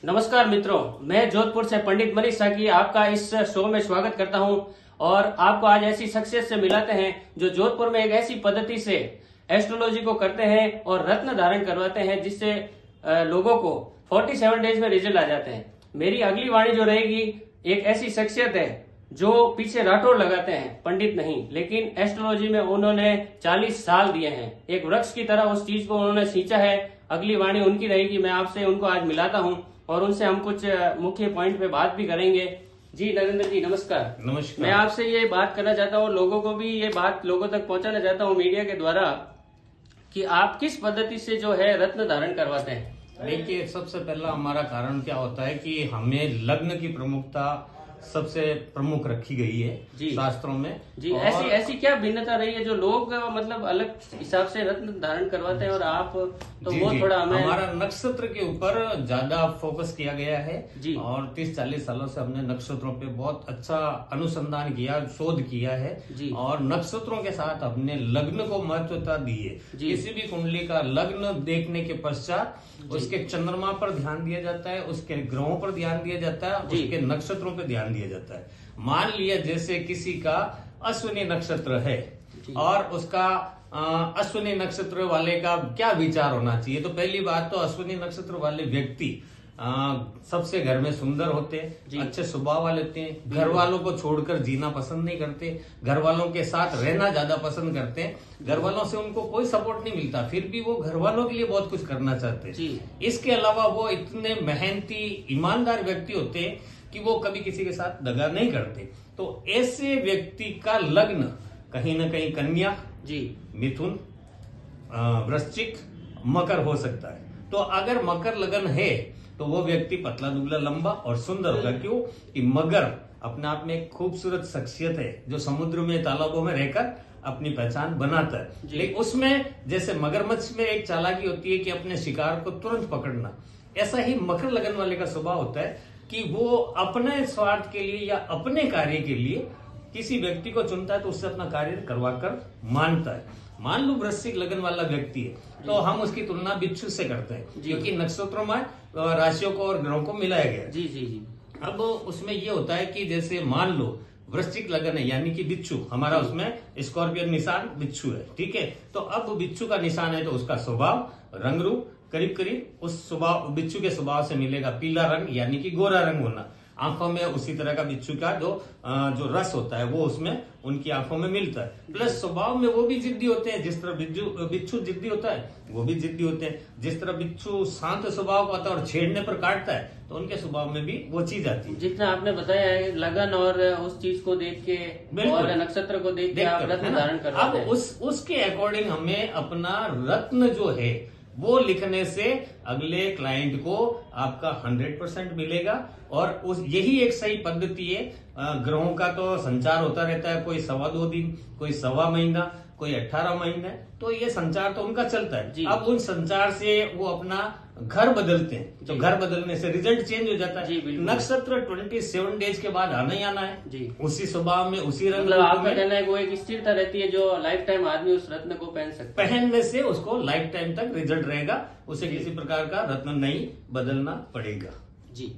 नमस्कार मित्रों, मैं जोधपुर से पंडित मनीष साकी आपका इस शो में स्वागत करता हूं और आपको आज ऐसी शख्सियत से मिलाते हैं जो जोधपुर में एक ऐसी पद्धति से एस्ट्रोलॉजी को करते हैं और रत्न धारण करवाते हैं जिससे लोगों को 47 डेज में रिजल्ट आ जाते हैं। मेरी अगली वाणी जो रहेगी एक ऐसी शख्सियत है जो पीछे राठौड़ लगाते हैं, पंडित नहीं, लेकिन एस्ट्रोलॉजी में उन्होंने 40 साल दिए हैं। एक वृक्ष की तरह उस चीज को उन्होंने सींचा है। अगली वाणी उनकी रहेगी। मैं आपसे उनको आज मिलाता हूं और उनसे हम कुछ मुख्य पॉइंट पे बात भी करेंगे। जी नरेंद्र जी, नमस्कार। नमस्कार। मैं आपसे ये बात करना चाहता हूँ, लोगों को भी ये बात लोगों तक पहुंचाना चाहता हूँ मीडिया के द्वारा कि आप किस पद्धति से जो है रत्न धारण करवाते हैं। देखिए, सबसे पहला हमारा कारण क्या होता है कि हमें लग्न की प्रमुखता सबसे प्रमुख रखी गई है शास्त्रों में। जी, ऐसी क्या भिन्नता रही है जो लोग मतलब अलग हिसाब से रत्न धारण करवाते हैं और आप तो वो थोड़ा हमें। हमारा नक्षत्र के ऊपर ज्यादा फोकस किया गया है जी। और 30-40 सालों से हमने नक्षत्रों पे बहुत अच्छा अनुसंधान किया, शोध किया है जी। और नक्षत्रों के साथ हमने लग्न को महत्वता दी है। किसी भी कुंडली का लग्न देखने के पश्चात उसके चंद्रमा पर ध्यान दिया जाता है, उसके ग्रहों पर ध्यान दिया जाता है, उसके नक्षत्रों पर ध्यान दिया जाता है। मान लिया जैसे किसी का अश्विनी नक्षत्र है और उसका अश्विनी नक्षत्र वाले का क्या विचार होना चाहिए। तो पहली बात तो अश्विनी नक्षत्र वाले व्यक्ति सबसे घर में सुंदर होते हैं, अच्छे स्वभाव वाले होते हैं, घर वालों को छोड़कर जीना पसंद नहीं करते, घर वालों के साथ रहना ज्यादा पसंद करते हैं। घर वालों से उनको कोई सपोर्ट नहीं मिलता, फिर भी वो घर वालों के लिए बहुत कुछ करना चाहते हैं। इसके अलावा वो इतने मेहनती ईमानदार व्यक्ति होते हैं कि वो कभी किसी के साथ दगा नहीं करते। तो ऐसे व्यक्ति का लग्न कहीं ना कहीं कन्या, मिथुन, वृश्चिक, मकर हो सकता है। तो अगर मकर लगन है तो वो व्यक्ति पतला दुबला लंबा और सुंदर होगा। क्यों कि मगर अपने आप में एक खूबसूरत शख्सियत है जो समुद्र में, तालाबों में रहकर अपनी पहचान बनाता है। लेकिन उसमें जैसे मगरमच्छ में एक चालाकी होती है कि अपने शिकार को तुरंत पकड़ना, ऐसा ही मकर लगन वाले का स्वभाव होता है कि वो अपने स्वार्थ के लिए या अपने कार्य के लिए किसी व्यक्ति को चुनता है तो उससे अपना कार्य करवाकर मानता है। मान लो वृश्चिक लगन वाला व्यक्ति है तो हम उसकी तुलना बिच्छू से करते हैं क्योंकि नक्षत्रों में राशियों को और ग्रहों को मिलाया गया। जी। अब उसमें ये होता है कि जैसे मान लो वृश्चिक लगन है यानी कि बिच्छू, हमारा उसमें स्कॉर्पियन निशान बिच्छू है, ठीक है। तो अब बिच्छू का निशान है तो उसका स्वभाव, रंग रूप करीब करीब उस स्वभाव, बिच्छू के स्वभाव से मिलेगा। पीला रंग यानी कि गोरा रंग होना, आंखों में उसी तरह का बिच्छू का जो रस होता है वो उसमें उनकी आंखों में मिलता है। प्लस स्वभाव में वो भी जिद्दी होते हैं, जिस तरह बिच्छू जिद्दी होता है वो भी जिद्दी होते हैं। जिस तरह बिच्छू शांत स्वभाव का होता है और छेड़ने पर काटता है तो उनके स्वभाव में भी वो चीज आती है। जितना आपने बताया है लगन और उस चीज को देख के और नक्षत्र को देख के आप रत्न धारण करते हैं। अब उसके अकॉर्डिंग हमें अपना रत्न जो है वो लिखने से अगले क्लाइंट को आपका 100% मिलेगा। और यही एक सही पद्धति है। ग्रहों का तो संचार होता रहता है, कोई 2.25 दिन, कोई 1.25 महीना, कोई 18 महीने, तो ये संचार तो उनका चलता है। अब उन संचार से वो अपना घर बदलते हैं तो घर बदलने से रिजल्ट चेंज हो जाता है। नक्षत्र 27 डेज के बाद आना ही आना है उसी स्वभाव में, उसी रंग। मतलब आपका कहना है वो एक स्थिरता रहती है जो लाइफ टाइम आदमी उस रत्न को पहन सकता है। पहनने से उसको लाइफ टाइम तक रिजल्ट रहेगा, उसे किसी प्रकार का रत्न नहीं बदलना पड़ेगा। जी।